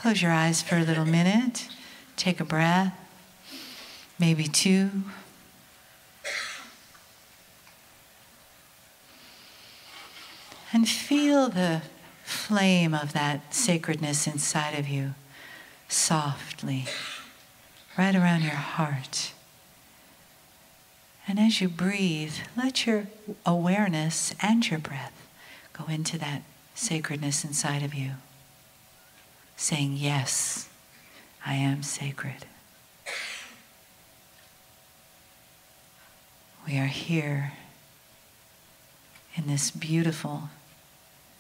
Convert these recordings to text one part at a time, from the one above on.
Close your eyes for a little minute. Take a breath, maybe two. And feel the flame of that sacredness inside of you softly, right around your heart. And as you breathe, let your awareness and your breath go into that sacredness inside of you, saying, yes, I am sacred. We are here in this beautiful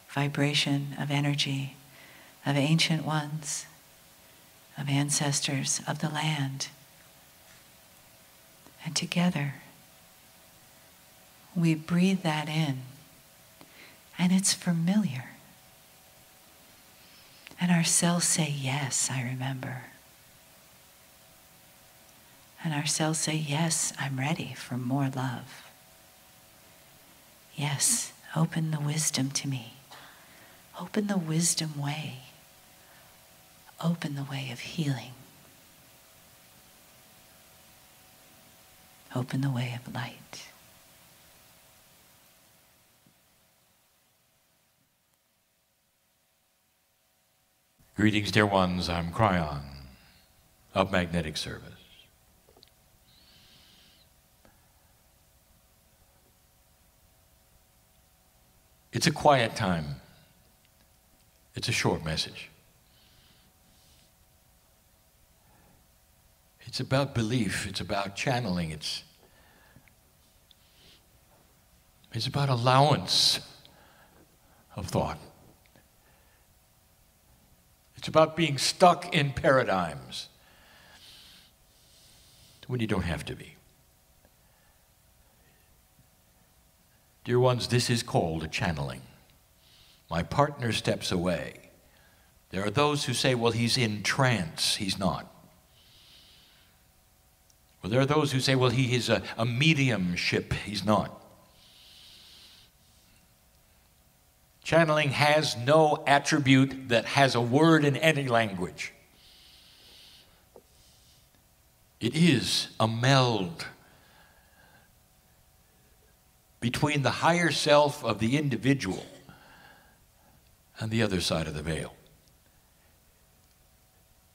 vibration of energy, of ancient ones, of ancestors, of the land. And together, we breathe that in, and it's familiar. And our cells say, yes, I remember. And our cells say, yes, I'm ready for more love. Yes, open the wisdom to me. Open the wisdom way. Open the way of healing. Open the way of light. Greetings, dear ones. I'm Kryon of Magnetic Service. It's a quiet time. It's a short message. It's about belief. It's about channeling. It's about allowance of thought. It's about being stuck in paradigms when you don't have to be. Dear ones, this is called a channeling. My partner steps away. There are those who say, well, he's in trance. He's not. Well, there are those who say, well, he is a mediumship. He's not. Channeling has no attribute that has a word in any language. It is a meld between the higher self of the individual and the other side of the veil.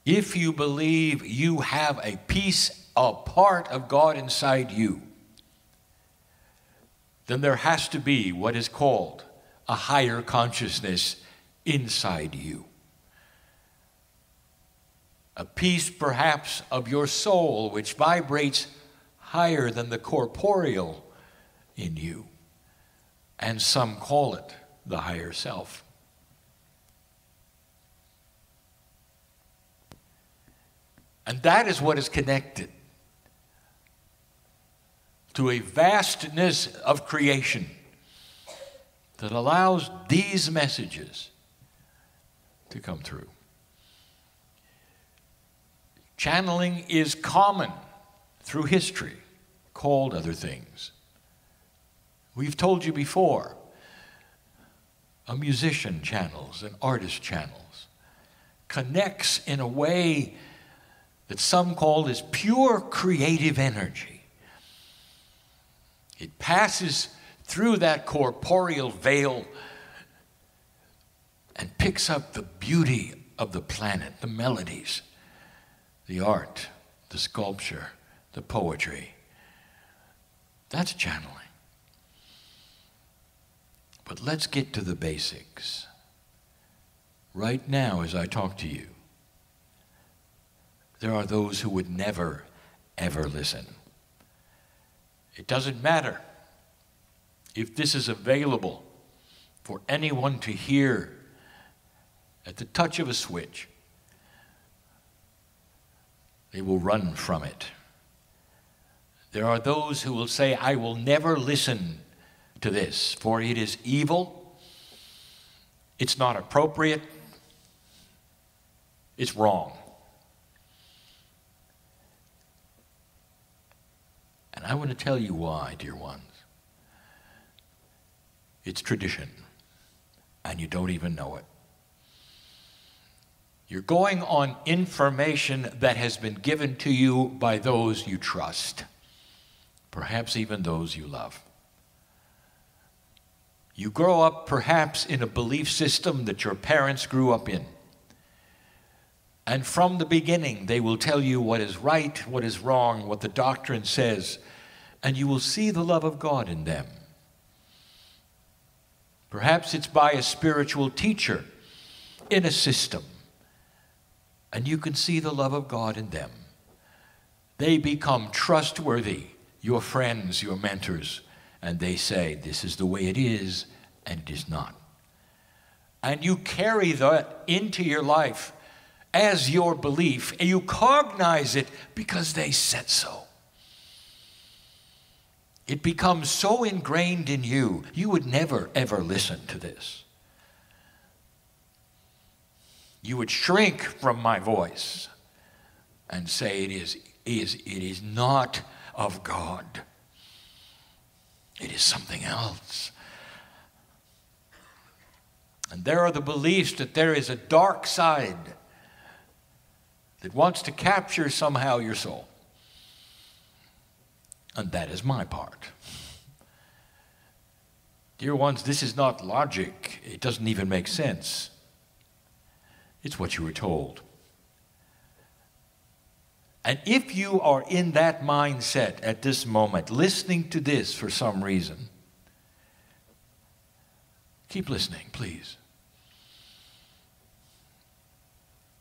If you believe you have a piece, a part of God inside you, then there has to be what is called a higher consciousness inside you. A piece perhaps of your soul which vibrates higher than the corporeal in you. And some call it the higher self. And that is what is connected to a vastness of creation that allows these messages to come through. Channeling is common through history, called other things. We've told you before, a musician channels, an artist channels, connects in a way that some call as pure creative energy. It passes through that corporeal veil and picks up the beauty of the planet, the melodies, the art, the sculpture, the poetry. That's channeling. But let's get to the basics. Right now, as I talk to you, there are those who would never, ever listen. It doesn't matter if this is available for anyone to hear at the touch of a switch. They will run from it. There are those who will say, I will never listen to this, for it is evil, it's not appropriate, it's wrong. And I want to tell you why, dear ones. It's tradition, and you don't even know it. You're going on information that has been given to you by those you trust, perhaps even those you love. You grow up perhaps in a belief system that your parents grew up in. And from the beginning, they will tell you what is right, what is wrong, what the doctrine says, and you will see the love of God in them. Perhaps it's by a spiritual teacher in a system, and you can see the love of God in them. They become trustworthy, your friends, your mentors, and they say, this is the way it is, and it is not. And you carry that into your life as your belief, and you cognize it because they said so. It becomes so ingrained in you, you would never, ever listen to this. You would shrink from my voice and say it is not of God. It is something else. And there are the beliefs that there is a dark side that wants to capture somehow your soul. And that is my part. Dear ones, this is not logic. It doesn't even make sense. It's what you were told. And if you are in that mindset at this moment, listening to this for some reason, keep listening, please.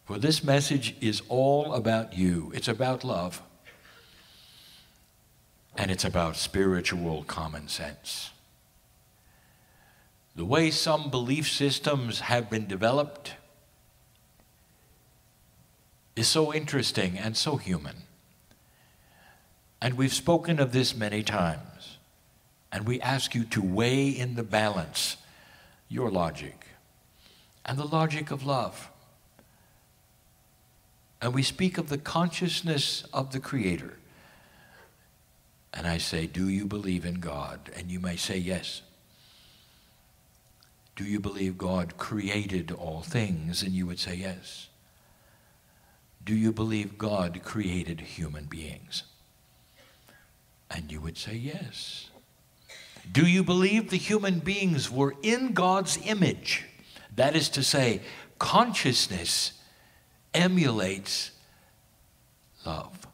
For this message is all about you. It's about love. And it's about spiritual common sense. The way some belief systems have been developed is so interesting and so human. And we've spoken of this many times. And we ask you to weigh in the balance your logic and the logic of love. And we speak of the consciousness of the Creator. And I say, do you believe in God? And you may say yes. Do you believe God created all things? And you would say yes. Do you believe God created human beings? And you would say yes. Do you believe the human beings were in God's image? That is to say, consciousness emulates love.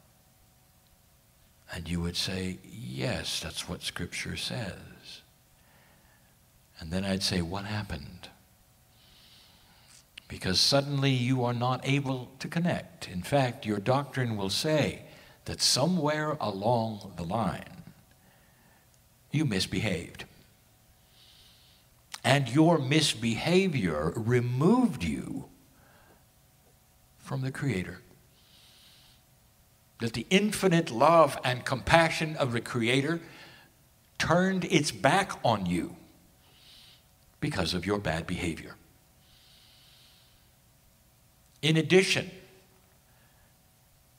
And you would say, yes, that's what Scripture says. And then I'd say, what happened? Because suddenly you are not able to connect. In fact, your doctrine will say that somewhere along the line, you misbehaved. And your misbehavior removed you from the Creator. That the infinite love and compassion of the Creator turned its back on you because of your bad behavior. In addition,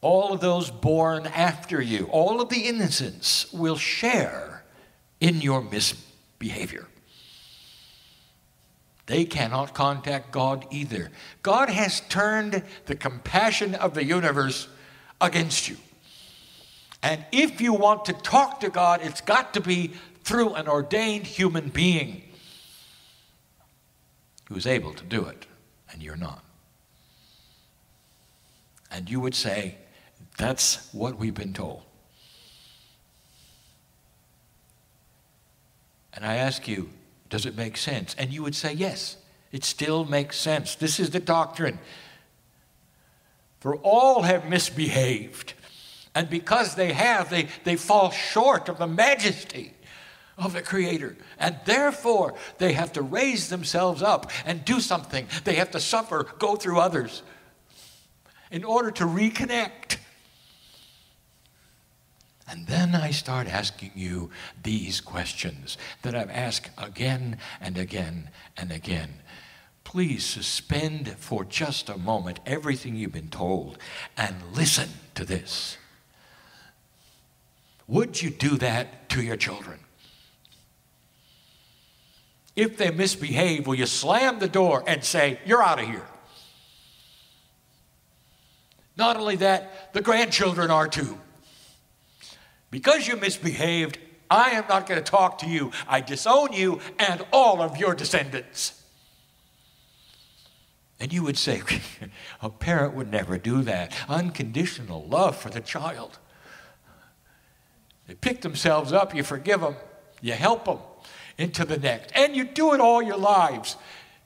all of those born after you, all of the innocents will share in your misbehavior. They cannot contact God either. God has turned the compassion of the universe against you. And if you want to talk to God, it's got to be through an ordained human being who is able to do it, and you're not. And you would say, that's what we've been told. And I ask you, does it make sense? And you would say, yes, it still makes sense. This is the doctrine. For all have misbehaved. And because they have, they fall short of the majesty of the Creator. And therefore, they have to raise themselves up and do something. They have to suffer, go through others in order to reconnect. And then I start asking you these questions that I've asked again and again and again. Please suspend for just a moment everything you've been told and listen to this. Would you do that to your children? If they misbehave, will you slam the door and say, you're out of here? Not only that, the grandchildren are too. Because you misbehaved, I am not going to talk to you. I disown you and all of your descendants. And you would say, a parent would never do that. Unconditional love for the child. They pick themselves up, you forgive them, you help them into the next. And you do it all your lives.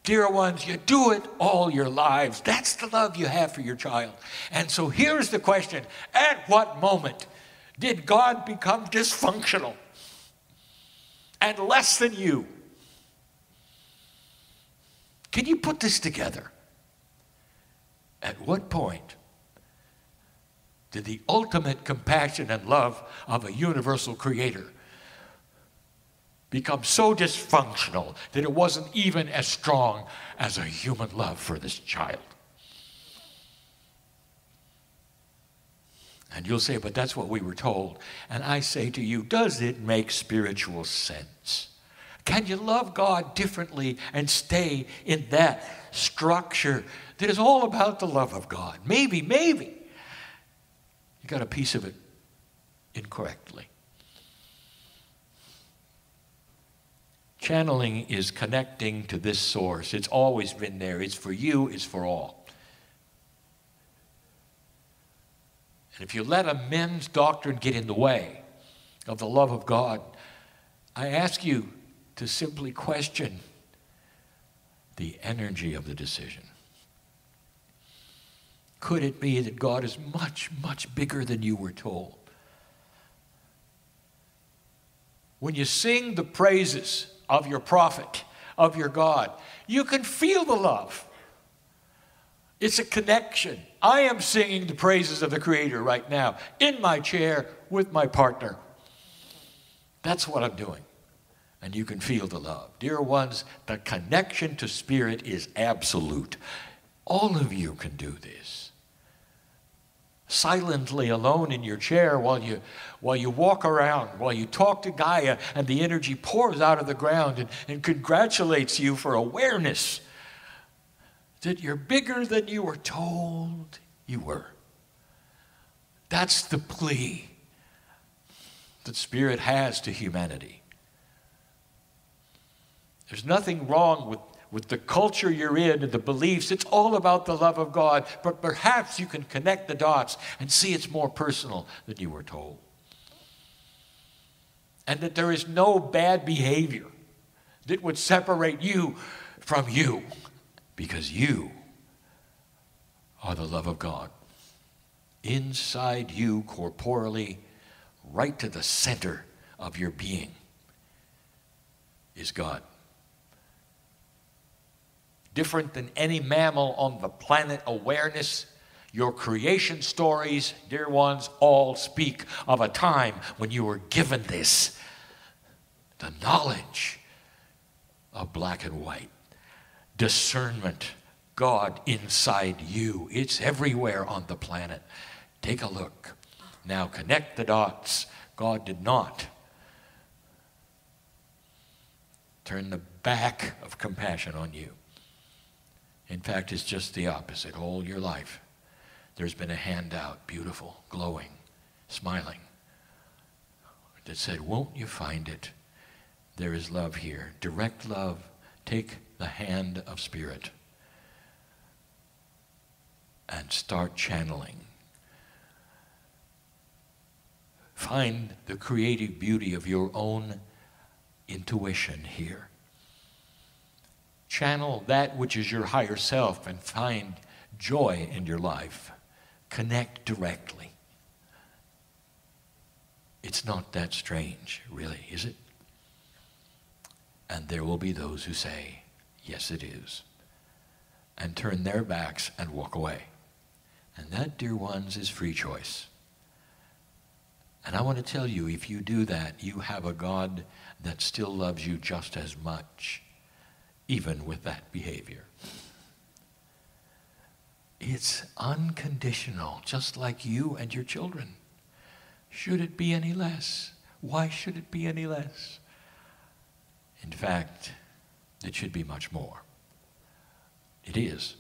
Dear ones, you do it all your lives. That's the love you have for your child. And so here's the question. At what moment did God become dysfunctional and less than you? Can you put this together? At what point did the ultimate compassion and love of a universal creator become so dysfunctional that it wasn't even as strong as a human love for this child? And you'll say, but that's what we were told. And I say to you, does it make spiritual sense? Can you love God differently and stay in that structure that is all about the love of God? Maybe you got a piece of it incorrectly. Channeling is connecting to this source. It's always been there. It's for you, it's for all. And if you let a men's doctrine get in the way of the love of God, I ask you to simply question the energy of the decision. Could it be that God is much, much bigger than you were told? When you sing the praises of your prophet, of your God, you can feel the love. It's a connection. I am singing the praises of the Creator right now, in my chair with my partner. That's what I'm doing. And you can feel the love. Dear ones, the connection to Spirit is absolute. All of you can do this. Silently alone in your chair while you walk around, while you talk to Gaia, and the energy pours out of the ground and congratulates you for awareness that you're bigger than you were told you were. That's the plea that Spirit has to humanity. There's nothing wrong with the culture you're in and the beliefs. It's all about the love of God. But perhaps you can connect the dots and see it's more personal than you were told. And that there is no bad behavior that would separate you from you, because you are the love of God. Inside you, corporally, right to the center of your being, is God. Different than any mammal on the planet, awareness, your creation stories, dear ones, all speak of a time when you were given this, the knowledge of black and white, discernment, God inside you. It's everywhere on the planet. Take a look. Now connect the dots. God did not turn the back of compassion on you. In fact, it's just the opposite. All your life, there's been a handout, beautiful, glowing, smiling, that said, won't you find it? There is love here. Direct love. Take the hand of Spirit and start channeling. Find the creative beauty of your own intuition here. Channel that which is your higher self and find joy in your life. Connect directly. It's not that strange, really, is it? And there will be those who say, yes, it is, and turn their backs and walk away. And that, dear ones, is free choice. And I want to tell you, if you do that, you have a God that still loves you just as much, even with that behavior. It's unconditional, just like you and your children. Should it be any less? Why should it be any less? In fact, it should be much more. It is.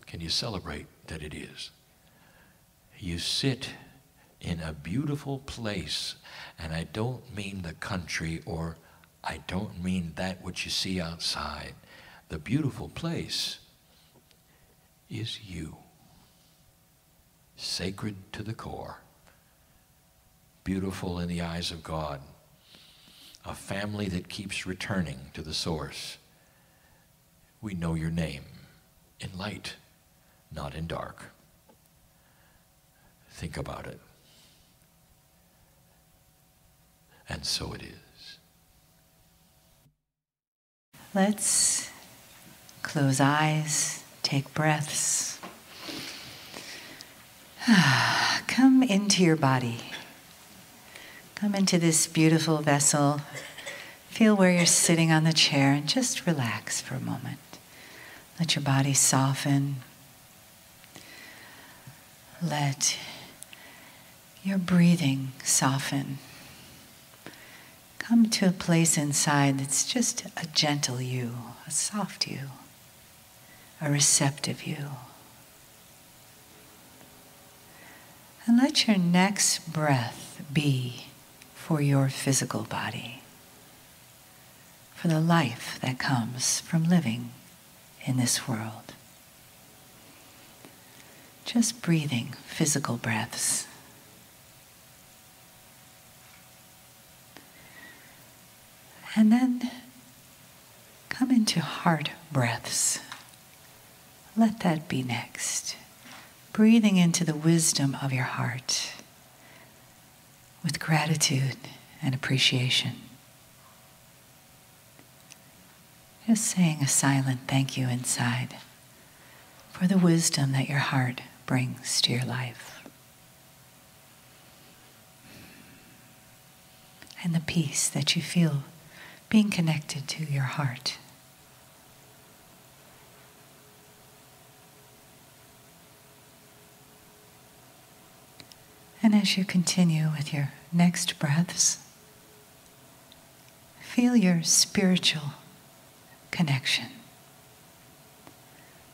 Can you celebrate that it is? You sit in a beautiful place, and I don't mean the country, or I don't mean that which you see outside. The beautiful place is you. Sacred to the core. Beautiful in the eyes of God. A family that keeps returning to the source. We know your name in light, not in dark. Think about it. And so it is. Let's close eyes, take breaths. Come into your body. Come into this beautiful vessel. Feel where you're sitting on the chair and just relax for a moment. Let your body soften. Let your breathing soften. Come to a place inside that's just a gentle you, a soft you, a receptive you. And let your next breath be for your physical body, for the life that comes from living in this world. Just breathing physical breaths. And then come into heart breaths. Let that be next. Breathing into the wisdom of your heart with gratitude and appreciation. Just saying a silent thank you inside for the wisdom that your heart brings to your life. And the peace that you feel being connected to your heart. And as you continue with your next breaths, feel your spiritual connection.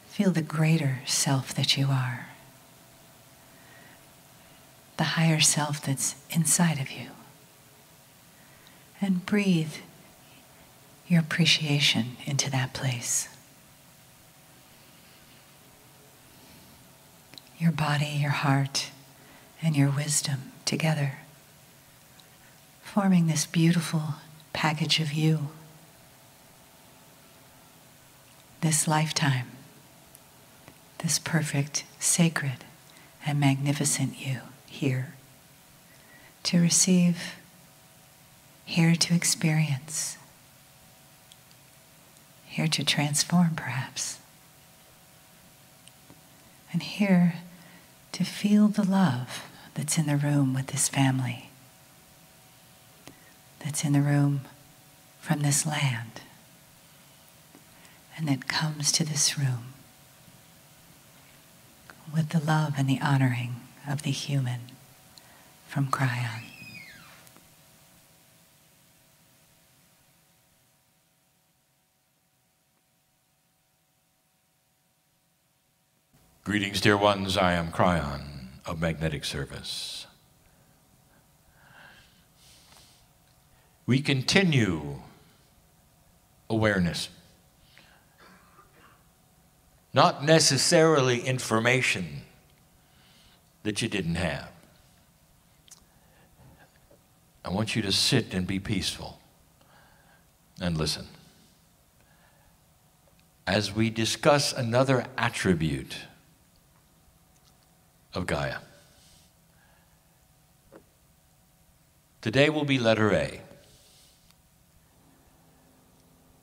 Feel the greater self that you are, the higher self that's inside of you. And breathe your appreciation into that place. Your body, your heart, and your wisdom together, forming this beautiful package of you. This lifetime, this perfect, sacred, and magnificent you here to receive, here to experience, here to transform perhaps, and here to feel the love that's in the room with this family, that's in the room from this land, and that comes to this room with the love and the honoring of the human from Kryon. Greetings, dear ones. I am Kryon of Magnetic Service. We continue awareness. Not necessarily information that you didn't have. I want you to sit and be peaceful and listen. As we discuss another attribute of Gaia. Today will be letter A.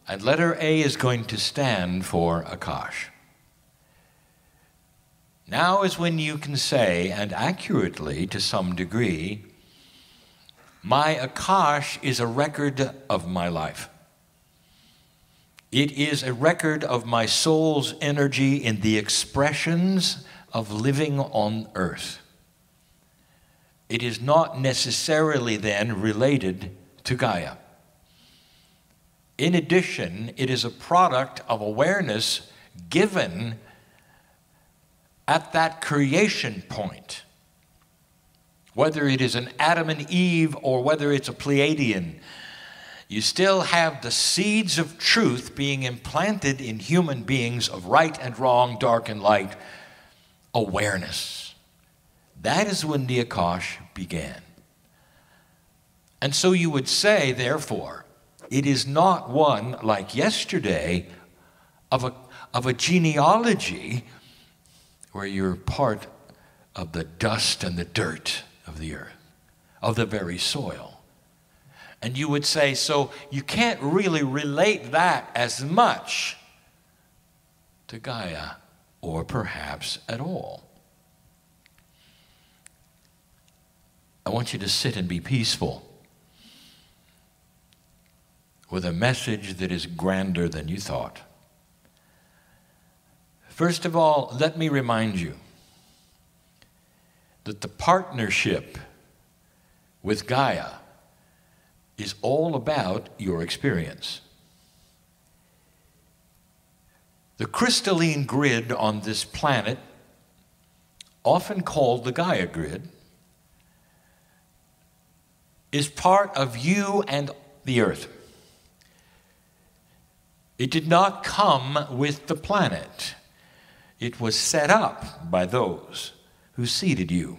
And letter A is going to stand for Akash. Now is when you can say, and accurately to some degree, my Akash is a record of my life. It is a record of my soul's energy in the expressions of living on earth. It is not necessarily then related to Gaia. In addition, it is a product of awareness given at that creation point whether it is an Adam and Eve or whether it's a Pleiadian, you still have the seeds of truth being implanted in human beings of right and wrong, dark and light, awareness. That is when the Akash began. And so you would say, therefore, it is not one like yesterday of a genealogy where you're part of the dust and the dirt of the earth, of the very soil. And you would say, so you can't really relate that as much to Gaia, or perhaps at all. I want you to sit and be peaceful with a message that is grander than you thought. First of all, let me remind you that the partnership with Gaia is all about your experience. The crystalline grid on this planet, often called the Gaia grid, is part of you and the earth. It did not come with the planet. It was set up by those who seeded you.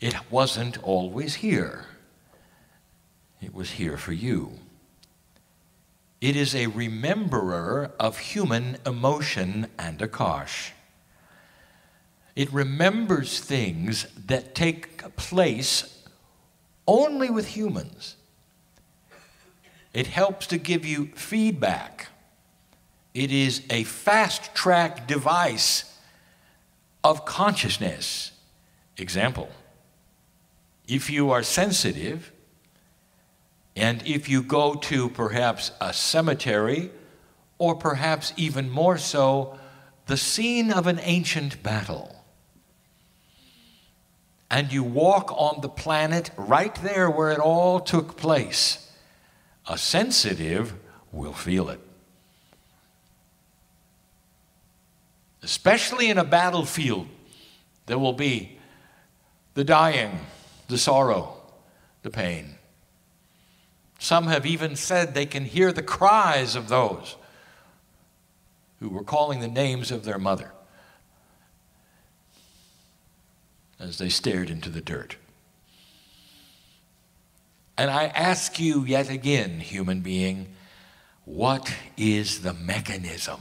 It wasn't always here. It was here for you. It is a rememberer of human emotion and Akash. It remembers things that take place only with humans. It helps to give you feedback. It is a fast-track device of consciousness. Example, if you are sensitive, and if you go to perhaps a cemetery, or perhaps even more so, the scene of an ancient battle, and you walk on the planet right there where it all took place, a sensitive will feel it. Especially in a battlefield, there will be the dying, the sorrow, the pain. Some have even said they can hear the cries of those who were calling the names of their mother as they stared into the dirt. And I ask you yet again, human being, what is the mechanism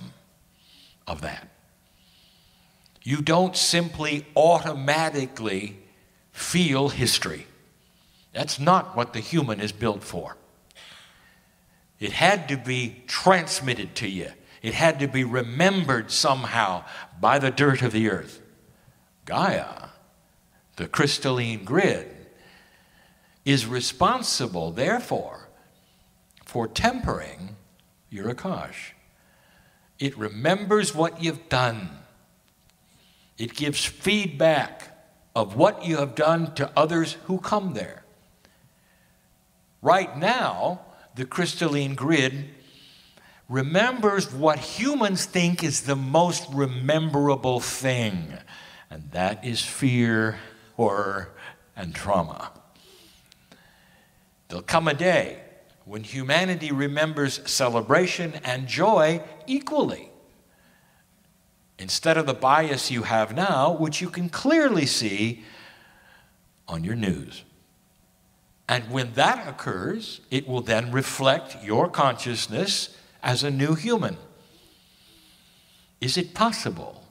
of that? You don't simply automatically feel history. That's not what the human is built for. It had to be transmitted to you. It had to be remembered somehow by the dirt of the earth. Gaia, the crystalline grid, is responsible, therefore, for tempering your Akash. It remembers what you've done. It gives feedback of what you have done to others who come there. Right now, the crystalline grid remembers what humans think is the most rememberable thing, and that is fear, horror, and trauma. There'll come a day when humanity remembers celebration and joy equally, instead of the bias you have now, which you can clearly see on your news. And when that occurs, it will then reflect your consciousness as a new human. Is it possible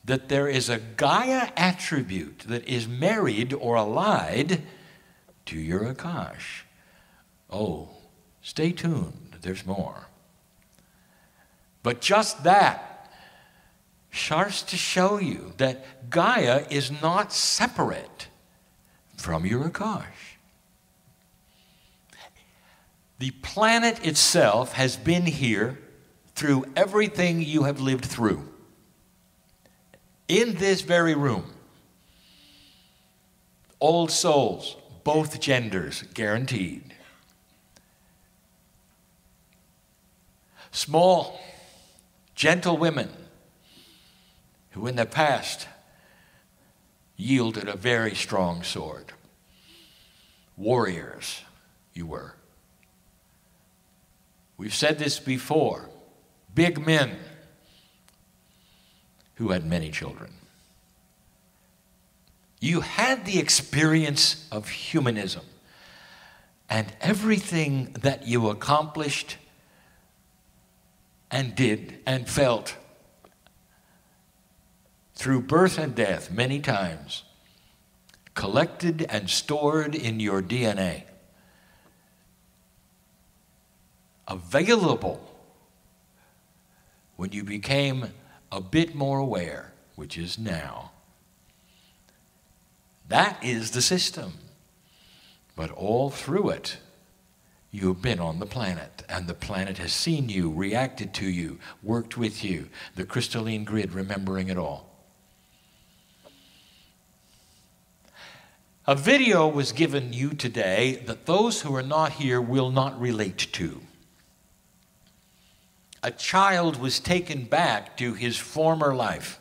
that there is a Gaia attribute that is married or allied to your Akash? Oh, stay tuned, there's more. But just that starts to show you that Gaia is not separate from your Akash. The planet itself has been here through everything you have lived through. In this very room, old souls, both genders, guaranteed. Small, gentle women who in the past yielded a very strong sword. Warriors, you were. We've said this before. Big men who had many children. You had the experience of humanism, and everything that you accomplished and did and felt through birth and death many times, collected and stored in your DNA, available when you became a bit more aware, which is now. That is the system. But all through it, you've been on the planet, and the planet has seen you, reacted to you, worked with you, the crystalline grid remembering it all. A video was given you today that those who are not here will not relate to. A child was taken back to his former life.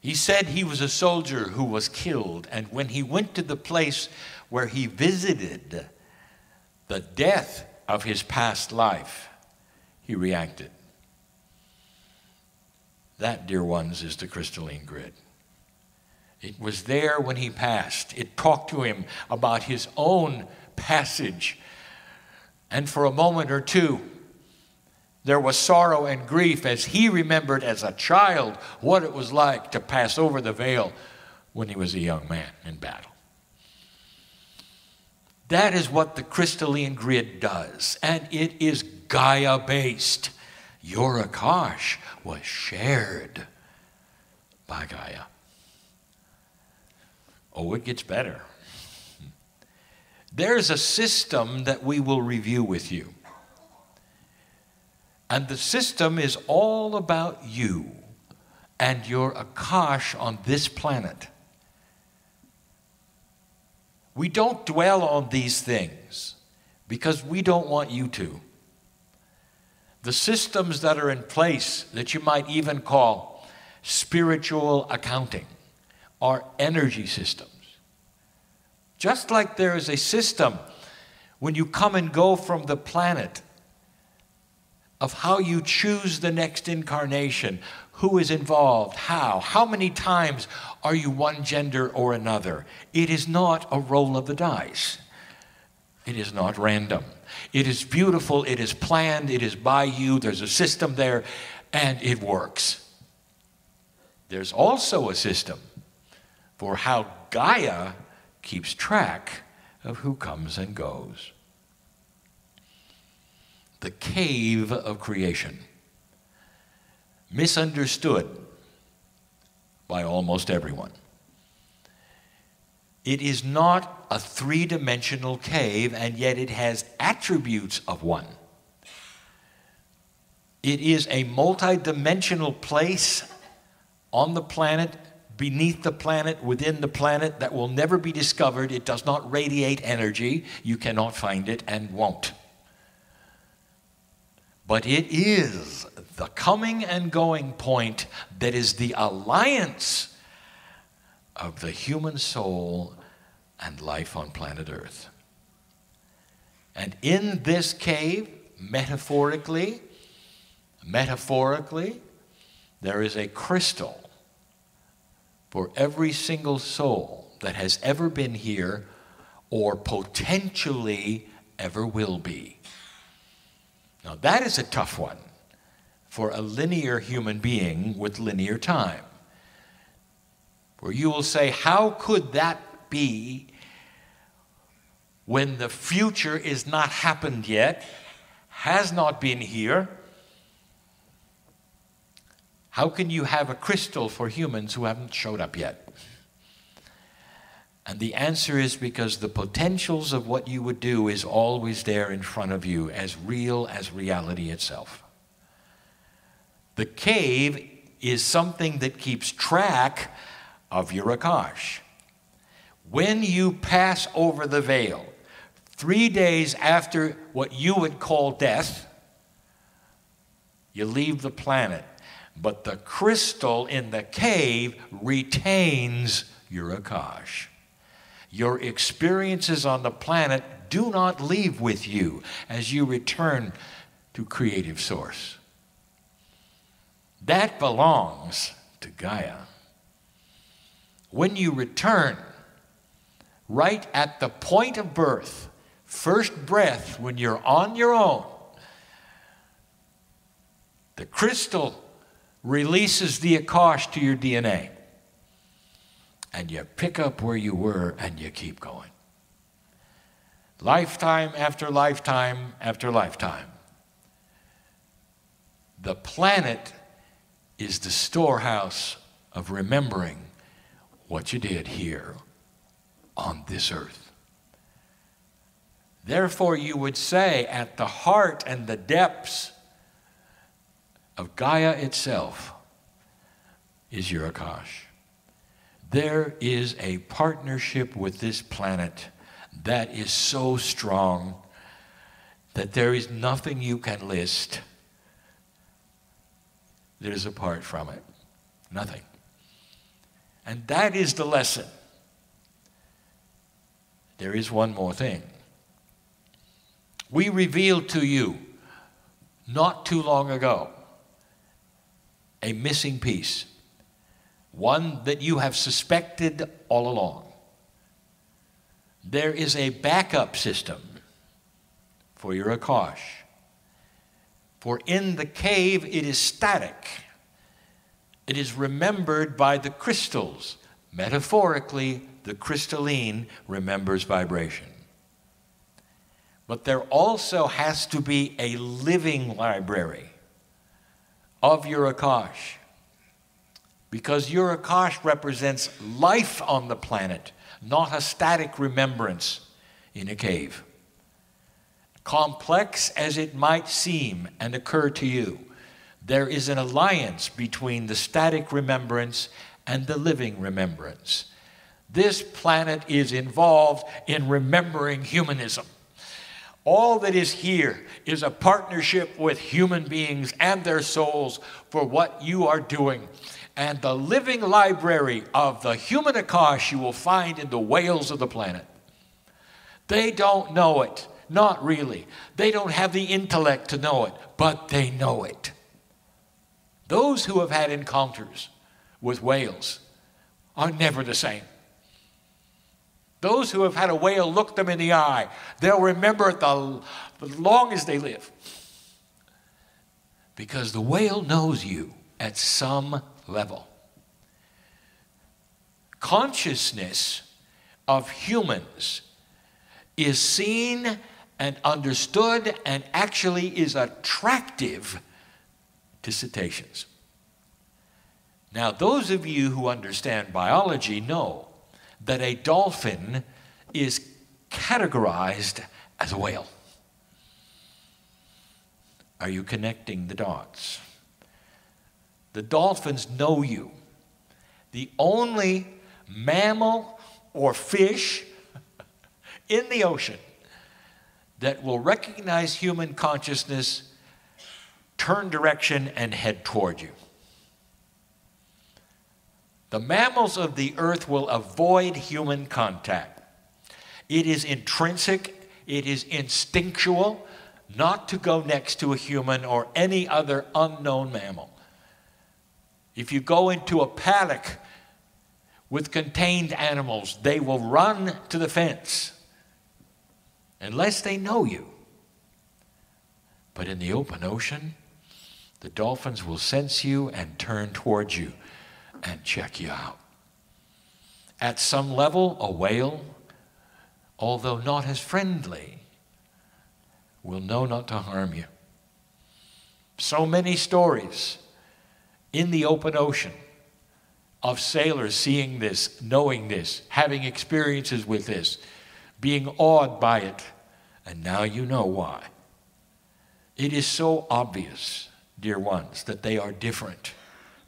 He said he was a soldier who was killed, and when he went to the place where he visited the death of his past life, he reacted. That, dear ones, is the crystalline grid. It was there when he passed. It talked to him about his own passage. And for a moment or two, there was sorrow and grief as he remembered as a child what it was like to pass over the veil when he was a young man in battle. That is what the crystalline grid does, and it is Gaia-based. Your Akash was shared by Gaia. Oh, it gets better. There's a system that we will review with you. And the system is all about you and your Akash on this planet. We don't dwell on these things because we don't want you to. The systems that are in place that you might even call spiritual accounting are energy systems. Just like there is a system when you come and go from the planet of how you choose the next incarnation, who is involved, how many times are you one gender or another. It is not a roll of the dice. It is not random. It is beautiful, it is planned, it is by you, there's a system there, and it works. There's also a system for how Gaia keeps track of who comes and goes. The cave of creation. Misunderstood by almost everyone. It is not a three-dimensional cave, and yet it has attributes of one. It is a multi-dimensional place on the planet, beneath the planet, within the planet, that will never be discovered. It does not radiate energy. You cannot find it and won't. But it is the coming and going point that is the alliance of the human soul and life on planet Earth. And in this cave, metaphorically, there is a crystal for every single soul that has ever been here or potentially ever will be. Now that is a tough one for a linear human being with linear time, where you will say, how could that be when the future is not happened yet, has not been here? How can you have a crystal for humans who haven't showed up yet? And the answer is because the potentials of what you would do is always there in front of you, as real as reality itself. The cave is something that keeps track of your Akash. When you pass over the veil, 3 days after what you would call death, you leave the planet. but the crystal in the cave retains your Akash. Your experiences on the planet do not leave with you as you return to creative source. That belongs to Gaia. When you return, right at the point of birth, first breath, when you're on your own, the crystal releases the Akash to your DNA. And you pick up where you were and you keep going. Lifetime after lifetime after lifetime. The planet is the storehouse of remembering what you did here on this earth. Therefore, you would say at the heart and the depths of Gaia itself is your Akash. There is a partnership with this planet that is so strong that there is nothing you can list that is apart from it. Nothing. And that is the lesson. There is one more thing. We revealed to you not too long ago a missing piece. One that you have suspected all along. There is a backup system for your Akash. For in the cave it is static. It is remembered by the crystals. Metaphorically, the crystalline remembers vibration. But there also has to be a living library of your Akash. Because your Akash represents life on the planet, not a static remembrance in a cave. Complex as it might seem and occur to you, there is an alliance between the static remembrance and the living remembrance. This planet is involved in remembering humanism. All that is here is a partnership with human beings and their souls for what you are doing. And the living library of the human Akash you will find in the whales of the planet. They don't know it, not really. They don't have the intellect to know it, but they know it. Those who have had encounters with whales are never the same. Those who have had a whale look them in the eye, they'll remember it the long as they live. Because the whale knows you at some level. Consciousness of humans is seen and understood and actually is attractive to cetaceans. Now, those of you who understand biology know that a dolphin is categorized as a whale. Are you connecting the dots? The dolphins know you. The only mammal or fish in the ocean that will recognize human consciousness, turn direction, and head toward you. The mammals of the earth will avoid human contact. It is intrinsic, it is instinctual not to go next to a human or any other unknown mammal. If you go into a paddock with contained animals, they will run to the fence unless they know you. But in the open ocean, the dolphins will sense you and turn towards you and check you out. At some level, a whale, although not as friendly, will know not to harm you. So many stories in the open ocean of sailors seeing this, knowing this, having experiences with this, being awed by it, and now you know why. It is so obvious, dear ones, that they are different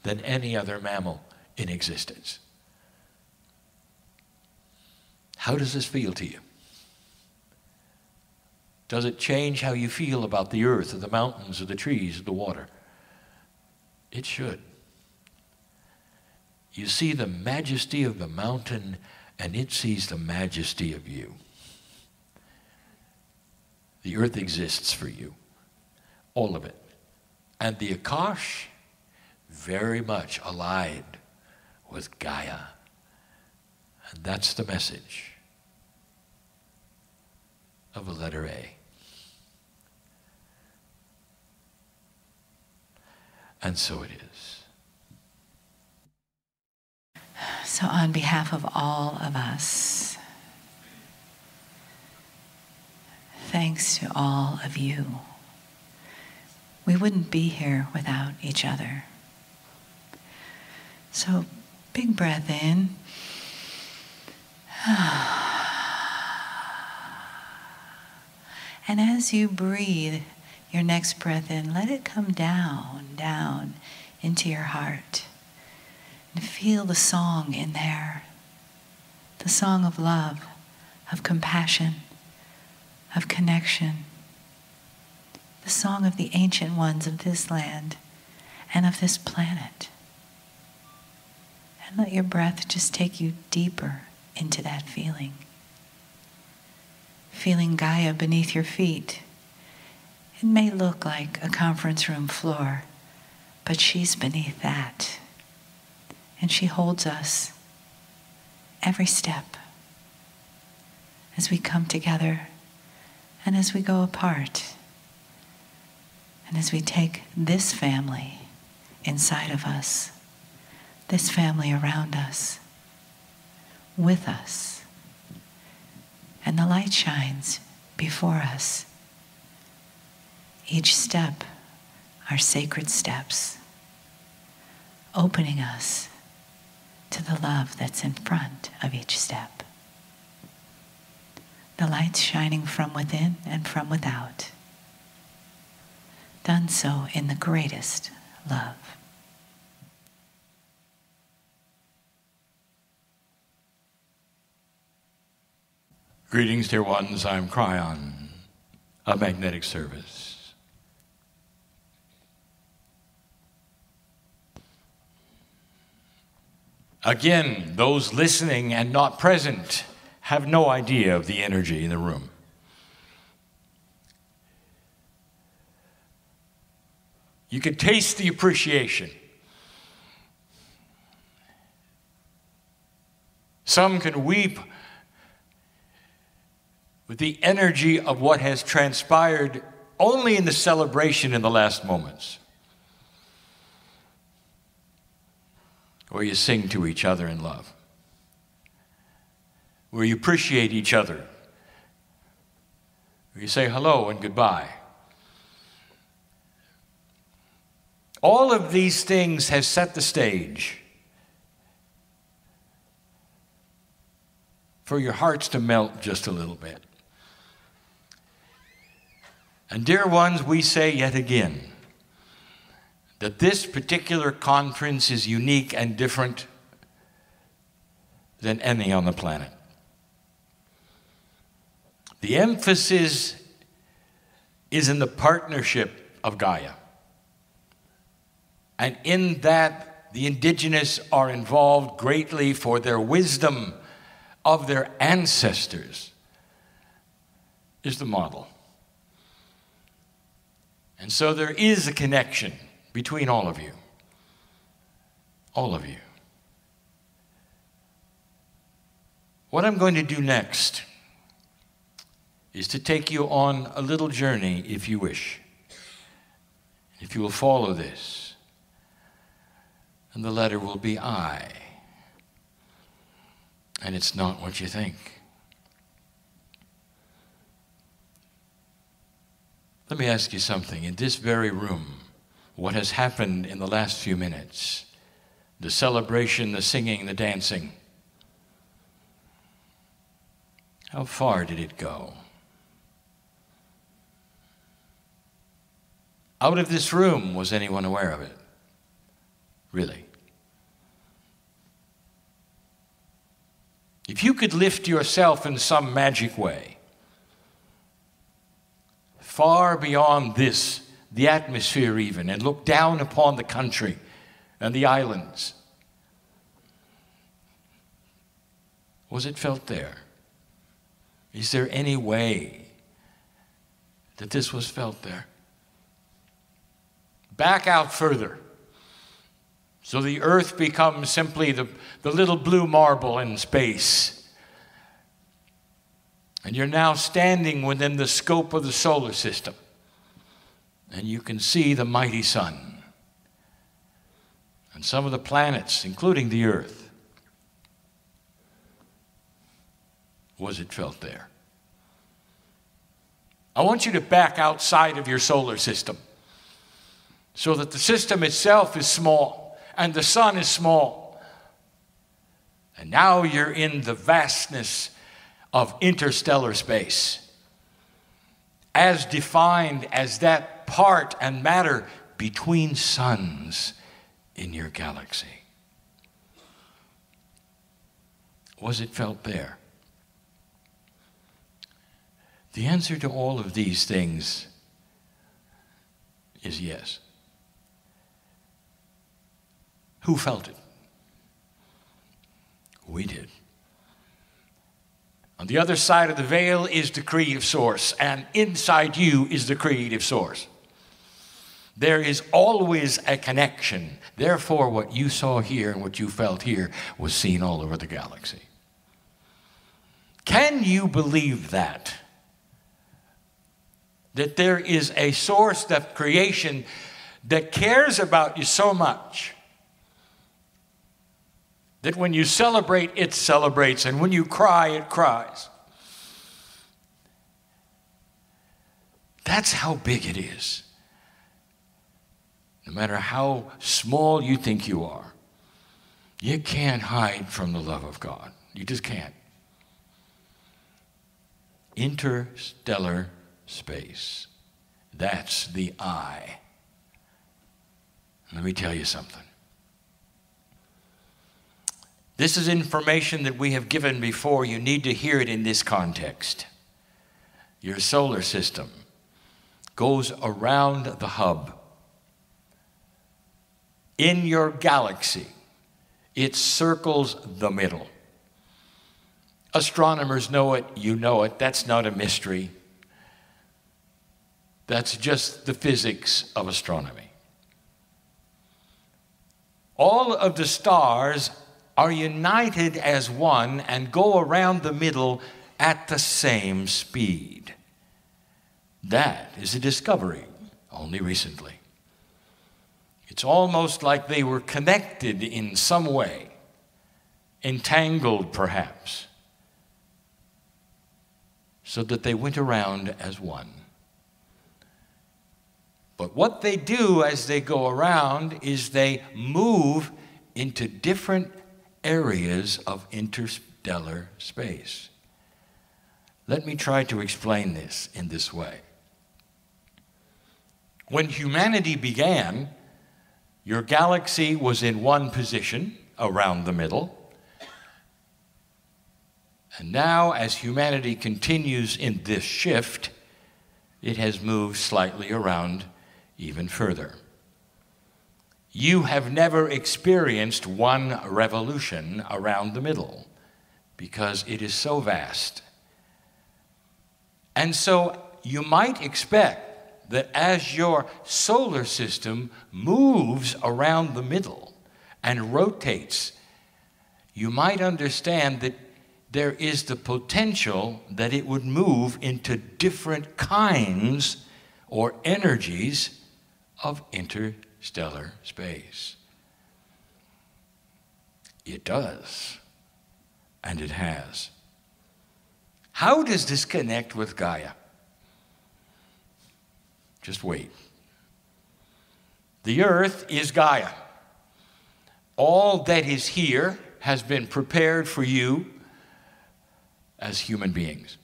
than any other mammal in existence. How does this feel to you? Does it change how you feel about the earth or the mountains or the trees or the water? It should. You see the majesty of the mountain, and it sees the majesty of you. The earth exists for you, all of it. And the Akash, very much allied with Gaia. And that's the message of the letter A. And so it is. So on behalf of all of us, thanks to all of you. We wouldn't be here without each other. So big breath in. And as you breathe your next breath in, let it come down into your heart. And feel the song in there. The song of love, of compassion, of connection. The song of the ancient ones of this land and of this planet. And let your breath just take you deeper into that feeling. Feeling Gaia beneath your feet. It may look like a conference room floor, but she's beneath that. And she holds us every step as we come together and as we go apart. And as we take this family inside of us, this family around us, with us, and the light shines before us. Each step are sacred steps, opening us to the love that's in front of each step. The light's shining from within and from without. Done so in the greatest love. Greetings, dear ones. I'm Kryon, of Magnetic Service. Again, those listening and not present have no idea of the energy in the room. You could taste the appreciation. Some can weep with the energy of what has transpired only in the celebration in the last moments, where you sing to each other in love, where you appreciate each other, where you say hello and goodbye. All of these things have set the stage for your hearts to melt just a little bit. And dear ones, we say yet again that this particular conference is unique and different than any on the planet. The emphasis is in the partnership of Gaia. And in that, the indigenous are involved greatly for their wisdom of their ancestors is the model. And so there is a connection between all of you. All of you. What I'm going to do next is to take you on a little journey, if you wish. If you will follow this. And the letter will be I. And it's not what you think. Let me ask you something. In this very room, what has happened in the last few minutes, the celebration, the singing, the dancing, how far did it go? Out of this room, was anyone aware of it? Really? If you could lift yourself in some magic way, far beyond this the atmosphere even, and look down upon the country and the islands? Was it felt there? Is there any way that this was felt there? Back out further. So the earth becomes simply the little blue marble in space. And you're now standing within the scope of the solar system. And you can see the mighty sun. And some of the planets, including the earth. Was it felt there? I want you to back outside of your solar system so that the system itself is small and the sun is small. And now you're in the vastness of interstellar space, as defined as that part and matter between suns in your galaxy. Was it felt there? The answer to all of these things is yes. Who felt it? We did. On the other side of the veil is the creative source, and inside you is the creative source. There is always a connection. Therefore, what you saw here and what you felt here was seen all over the galaxy. Can you believe that? That there is a source of creation that cares about you so much that when you celebrate, it celebrates, and when you cry, it cries. That's how big it is. No matter how small you think you are, you can't hide from the love of God. You just can't. Interstellar space. That's the I. Let me tell you something. This is information that we have given before. You need to hear it in this context. Your solar system goes around the hub. In your galaxy, it circles the middle. Astronomers know it, you know it. That's not a mystery. That's just the physics of astronomy. All of the stars are united as one and go around the middle at the same speed. That is a discovery only recently. It's almost like they were connected in some way, entangled perhaps, so that they went around as one. But what they do as they go around is they move into different areas of interstellar space. Let me try to explain this in this way. When humanity began, your galaxy was in one position around the middle. And now, as humanity continues in this shift, it has moved slightly around even further. You have never experienced one revolution around the middle because it is so vast. And so you might expect that as your solar system moves around the middle and rotates, you might understand that there is the potential that it would move into different kinds or energies of interstellar space. It does, and it has. How does this connect with Gaia? Just wait. The earth is Gaia. All that is here has been prepared for you as human beings.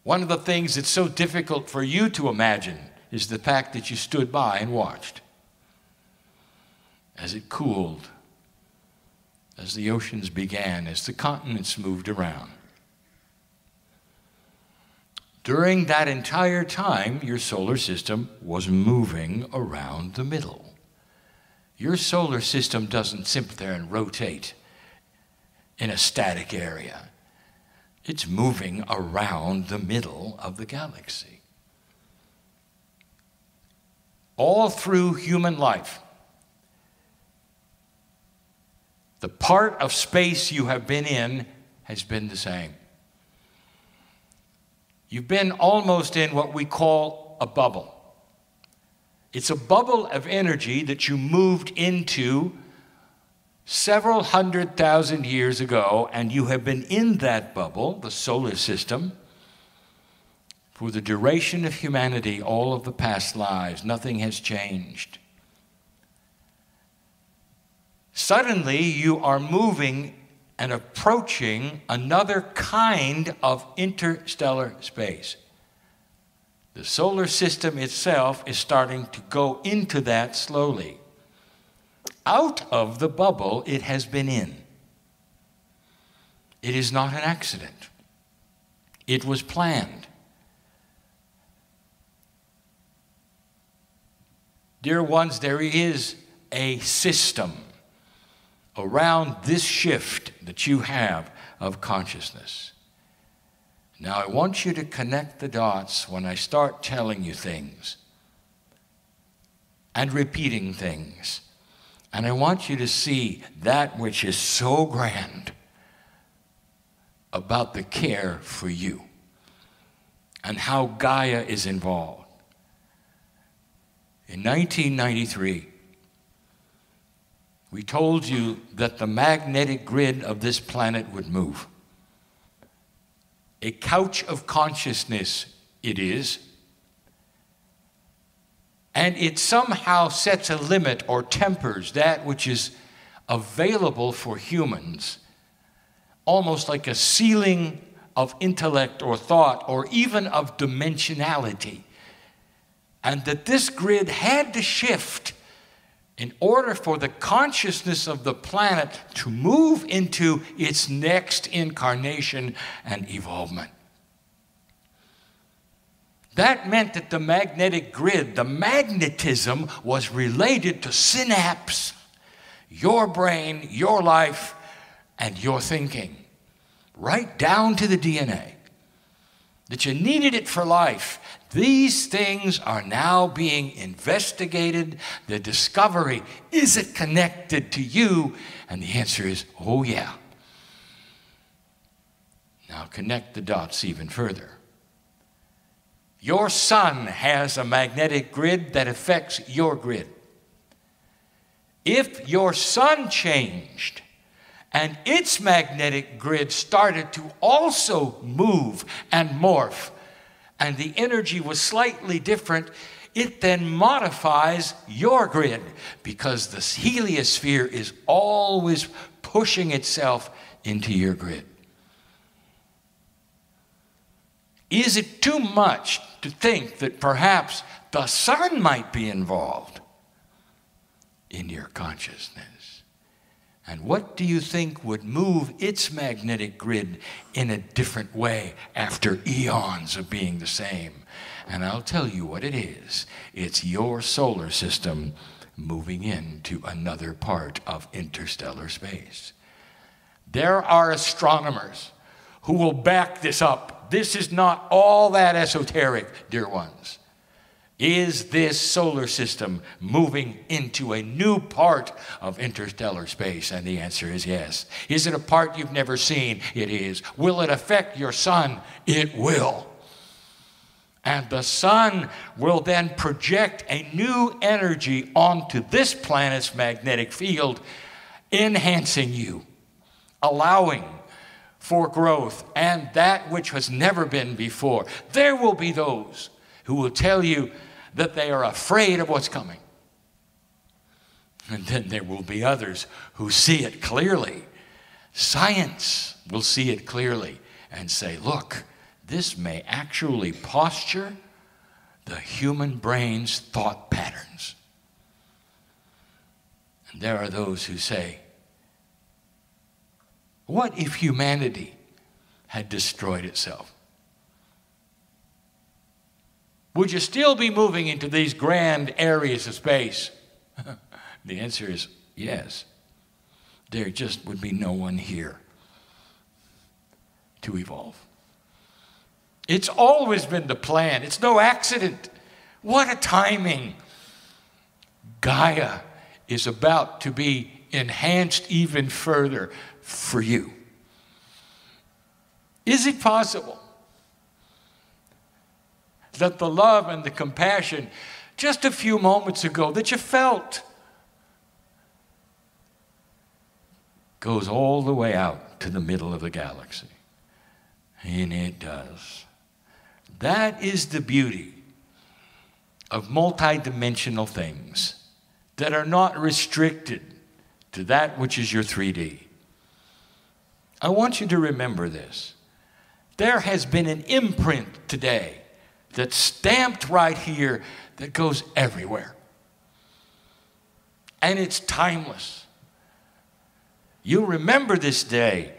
One of the things that's so difficult for you to imagine is the fact that you stood by and watched as it cooled, as the oceans began, as the continents moved around. During that entire time, your solar system was moving around the middle. Your solar system doesn't sit there and rotate in a static area. It's moving around the middle of the galaxy. All through human life, the part of space you have been in has been the same. You've been almost in what we call a bubble. It's a bubble of energy that you moved into several 100,000 years ago, and you have been in that bubble, the solar system, for the duration of humanity, all of the past lives. Nothing has changed. Suddenly, you are moving and approaching another kind of interstellar space. The solar system itself is starting to go into that slowly. Out of the bubble it has been in. It is not an accident. It was planned. Dear ones, there is a system around this shift that you have of consciousness. Now, I want you to connect the dots when I start telling you things and repeating things. And I want you to see that which is so grand about the care for you and how Gaia is involved. In 1993, we told you that the magnetic grid of this planet would move. A couch of consciousness it is, and it somehow sets a limit or tempers that which is available for humans, almost like a ceiling of intellect or thought or even of dimensionality. And that this grid had to shift in order for the consciousness of the planet to move into its next incarnation and evolvement. That meant that the magnetic grid, the magnetism, was related to synapse, your brain, your life, and your thinking, right down to the DNA. That you needed it for life. These things are now being investigated. The discovery, is it connected to you? And the answer is, oh yeah. Now connect the dots even further. Your sun has a magnetic grid that affects your grid. If your sun changed and its magnetic grid started to also move and morph, and the energy was slightly different, it then modifies your grid because the heliosphere is always pushing itself into your grid. Is it too much to think that perhaps the sun might be involved in your consciousness? And what do you think would move its magnetic grid in a different way after eons of being the same? And I'll tell you what it is. It's your solar system moving into another part of interstellar space. There are astronomers who will back this up. This is not all that esoteric, dear ones. Is this solar system moving into a new part of interstellar space? And the answer is yes. Is it a part you've never seen? It is. Will it affect your sun? It will. And the sun will then project a new energy onto this planet's magnetic field, enhancing you, allowing for growth and that which has never been before. There will be those who will tell you that they are afraid of what's coming. And then there will be others who see it clearly. Science will see it clearly and say, look, this may actually posture the human brain's thought patterns. And there are those who say, what if humanity had destroyed itself? Would you still be moving into these grand areas of space? The answer is yes. There just would be no one here to evolve. It's always been the plan. It's no accident. What a timing. Gaia is about to be enhanced even further for you. Is it possible that the love and the compassion just a few moments ago that you felt goes all the way out to the middle of the galaxy? And it does. That is the beauty of multidimensional things that are not restricted to that which is your 3D. I want you to remember this. There has been an imprint today that's stamped right here that goes everywhere. And it's timeless. You'll remember this day,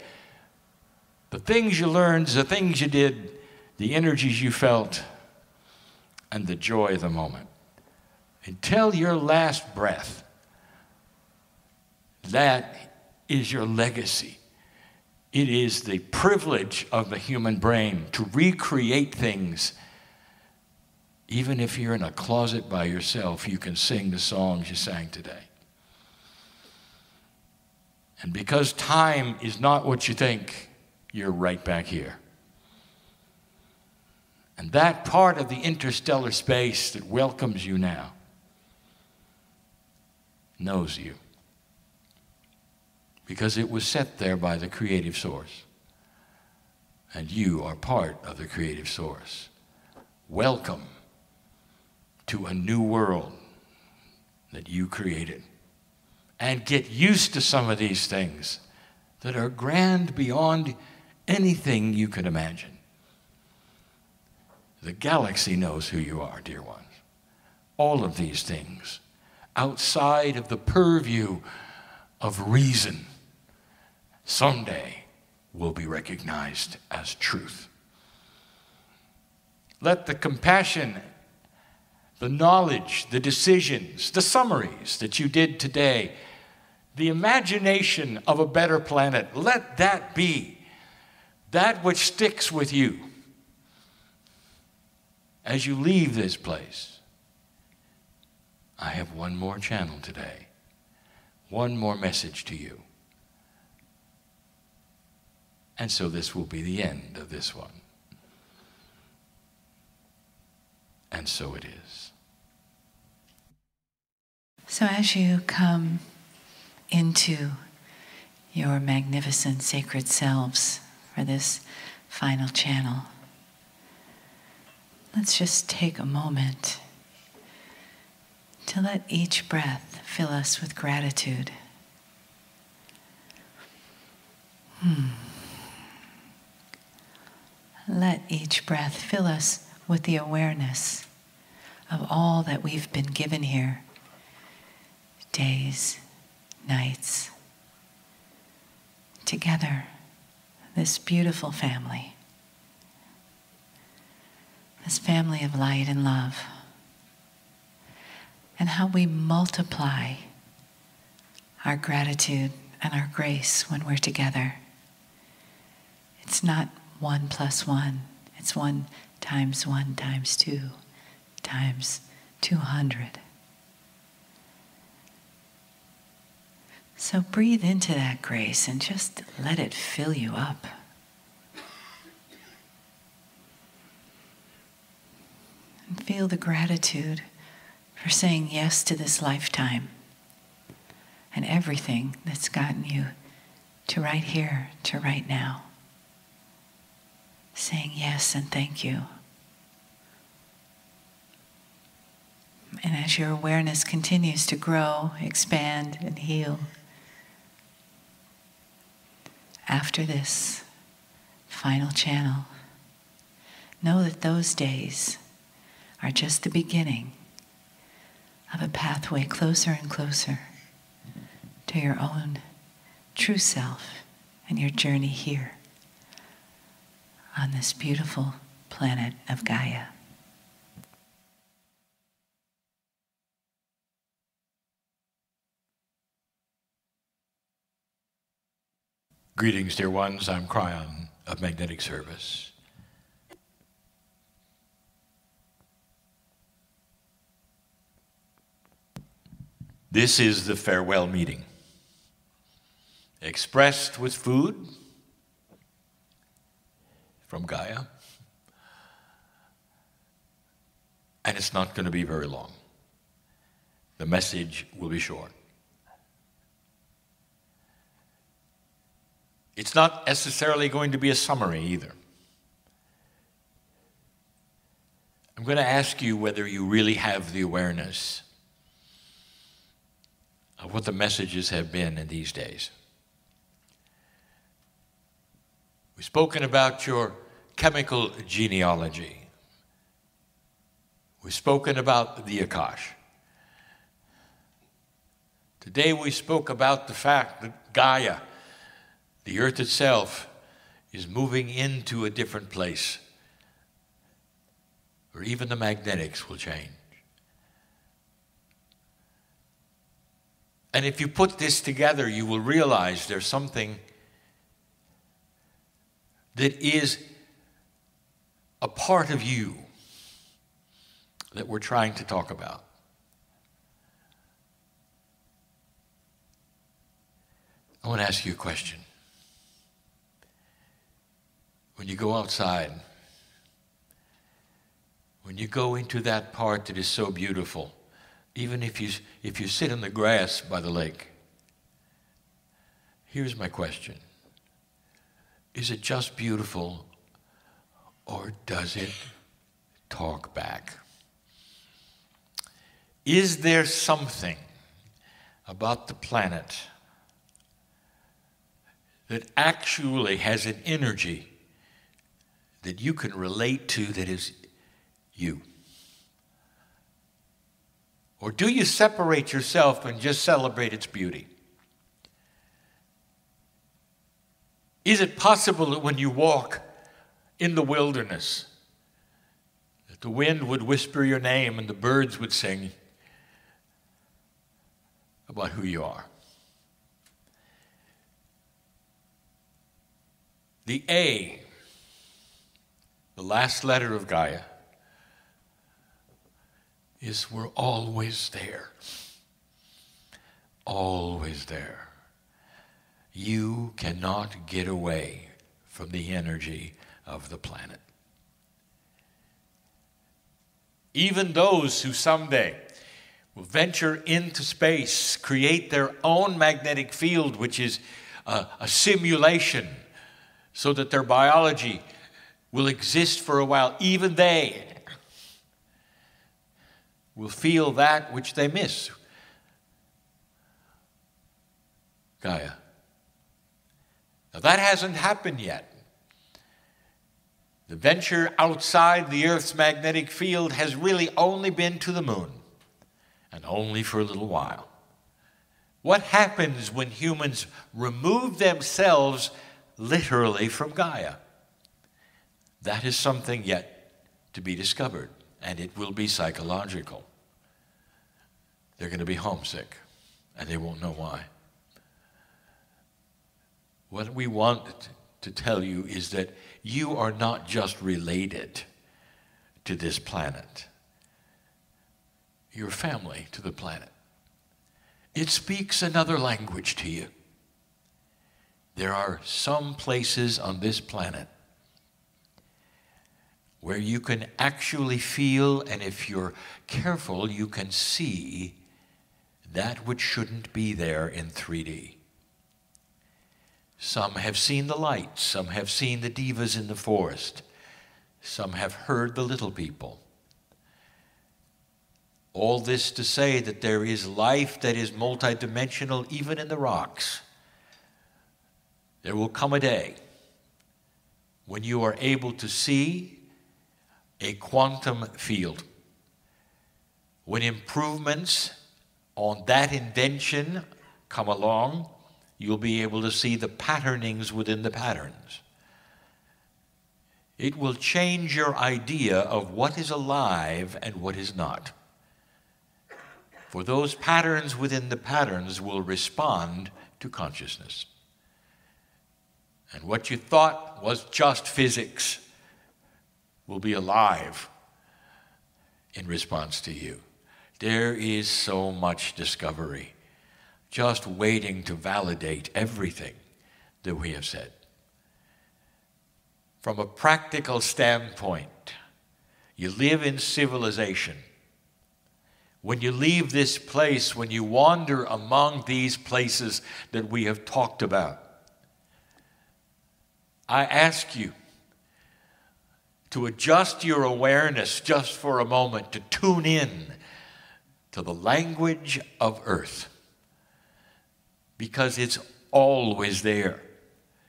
the things you learned, the things you did, the energies you felt, and the joy of the moment. Until your last breath, that is your legacy. It is the privilege of the human brain to recreate things. Even if you're in a closet by yourself, you can sing the songs you sang today. And because time is not what you think, you're right back here. And that part of the interstellar space that welcomes you now knows you. Because it was set there by the creative source. And you are part of the creative source. Welcome to a new world that you created. And get used to some of these things that are grand beyond anything you could imagine. The galaxy knows who you are, dear ones. All of these things, outside of the purview of reason, someday will be recognized as truth. Let the compassion, the knowledge, the decisions, the summaries that you did today, the imagination of a better planet, let that be that which sticks with you as you leave this place. I have one more channel today, one more message to you. And so this will be the end of this one. And so it is. So as you come into your magnificent sacred selves for this final channel, let's just take a moment to let each breath fill us with gratitude. Let each breath fill us with the awareness of all that we've been given here. Days, nights, together, this beautiful family. This family of light and love. And how we multiply our gratitude and our grace when we're together. It's not 1 + 1. It's 1 times 1 times 2 times 200. So breathe into that grace and just let it fill you up. And feel the gratitude for saying yes to this lifetime and everything that's gotten you to right here, to right now. Saying yes and thank you. And as your awareness continues to grow, expand, and heal, after this final channel, know that those days are just the beginning of a pathway closer and closer to your own true self and your journey here on this beautiful planet of Gaia. Greetings, dear ones. I'm Kryon of Magnetic Service. This is the farewell meeting, expressed with food from Gaia, and it's not going to be very long. The message will be short. It's not necessarily going to be a summary either. I'm going to ask you whether you really have the awareness of what the messages have been in these days. We've spoken about your chemical genealogy. We've spoken about the Akash. Today we spoke about the fact that Gaia, the earth itself, is moving into a different place, where even the magnetics will change. And if you put this together, you will realize there's something that is a part of you that we're trying to talk about. I want to ask you a question. When you go outside, when you go into that part that is so beautiful, even if you sit in the grass by the lake, here's my question. Is it just beautiful, or does it talk back? Is there something about the planet that actually has an energy that you can relate to that is you? Or do you separate yourself and just celebrate its beauty? Is it possible that when you walk in the wilderness, that the wind would whisper your name and the birds would sing about who you are? The A, the last letter of Gaia, is we're always there. Always there. You cannot get away from the energy of the planet. Even those who someday will venture into space, create their own magnetic field, which is a simulation, so that their biology will exist for a while, even they will feel that which they miss. Gaia. Now that hasn't happened yet. The venture outside the Earth's magnetic field has really only been to the moon, and only for a little while. What happens when humans remove themselves literally from Gaia? That is something yet to be discovered, and it will be psychological. They're going to be homesick, and they won't know why. What we want to tell you is that you are not just related to this planet. You're family to the planet. It speaks another language to you. There are some places on this planet where you can actually feel, and if you're careful, you can see that which shouldn't be there in 3D. Some have seen the light, some have seen the divas in the forest, some have heard the little people. All this to say that there is life that is multidimensional even in the rocks. There will come a day when you are able to see a quantum field, when improvements on that invention come along. You'll be able to see the patternings within the patterns. It will change your idea of what is alive and what is not. For those patterns within the patterns will respond to consciousness. And what you thought was just physics will be alive in response to you. There is so much discovery just waiting to validate everything that we have said. From a practical standpoint, you live in civilization. When you leave this place, when you wander among these places that we have talked about, I ask you to adjust your awareness just for a moment, to tune in to the language of earth, because it's always there.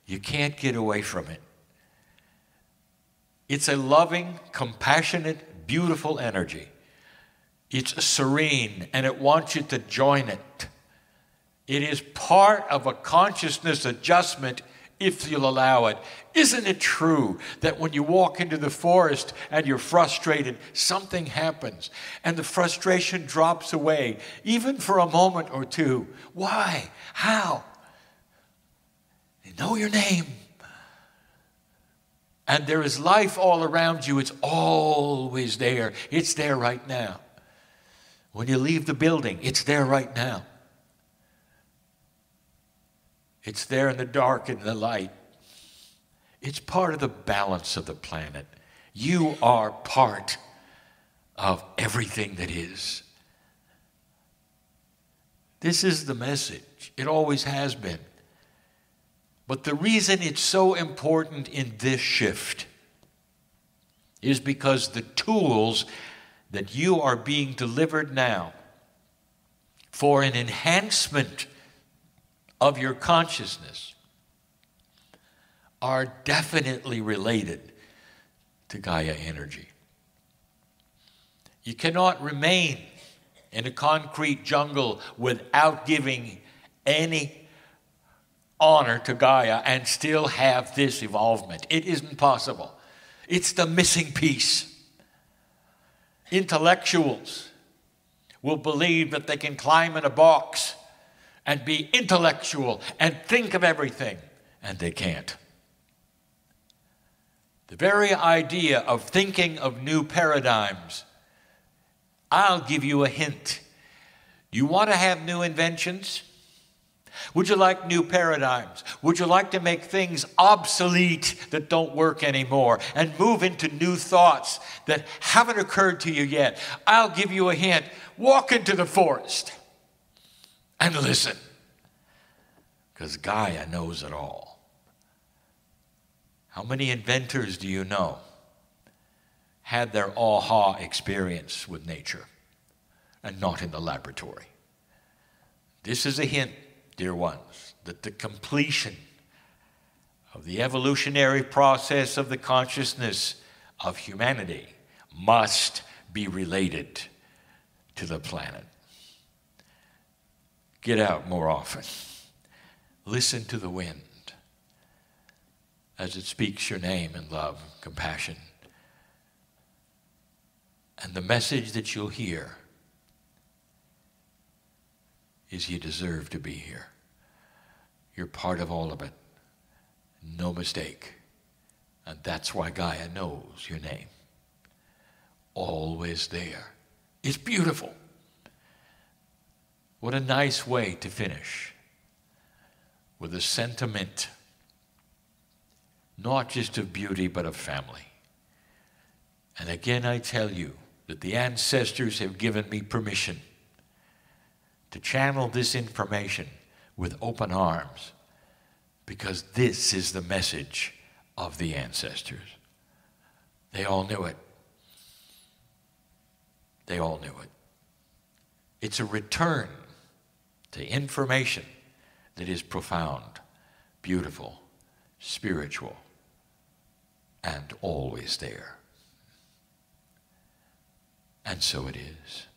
You can't get away from it. It's a loving, compassionate, beautiful energy. It's serene, and it wants you to join it. It is part of a consciousness adjustment if you'll allow it. Isn't it true that when you walk into the forest and you're frustrated, something happens and the frustration drops away, even for a moment or two? Why? How? You know your name. And there is life all around you. It's always there. It's there right now. When you leave the building, it's there right now. It's there in the dark and the light. It's part of the balance of the planet. You are part of everything that is. This is the message. It always has been. But the reason it's so important in this shift is because the tools that you are being delivered now for an enhancement of your consciousness are definitely related to Gaia energy. You cannot remain in a concrete jungle without giving any honor to Gaia and still have this evolvement. It isn't possible. It's the missing piece. Intellectuals will believe that they can climb in a box and be intellectual and think of everything, and they can't. The very idea of thinking of new paradigms, I'll give you a hint. You want to have new inventions? Would you like new paradigms? Would you like to make things obsolete that don't work anymore and move into new thoughts that haven't occurred to you yet? I'll give you a hint. Walk into the forest and listen, because Gaia knows it all. How many inventors do you know had their aha experience with nature and not in the laboratory? This is a hint, dear ones, that the completion of the evolutionary process of the consciousness of humanity must be related to the planet. Get out more often. Listen to the wind as it speaks your name in love, compassion. And the message that you'll hear is you deserve to be here. You're part of all of it. No mistake. And that's why Gaia knows your name. Always there. It's beautiful. What a nice way to finish. With a sentiment, not just of beauty, but of family. And again, I tell you that the ancestors have given me permission to channel this information with open arms, because this is the message of the ancestors. They all knew it. They all knew it. It's a return to information that is profound, beautiful, spiritual, and always there. And so it is.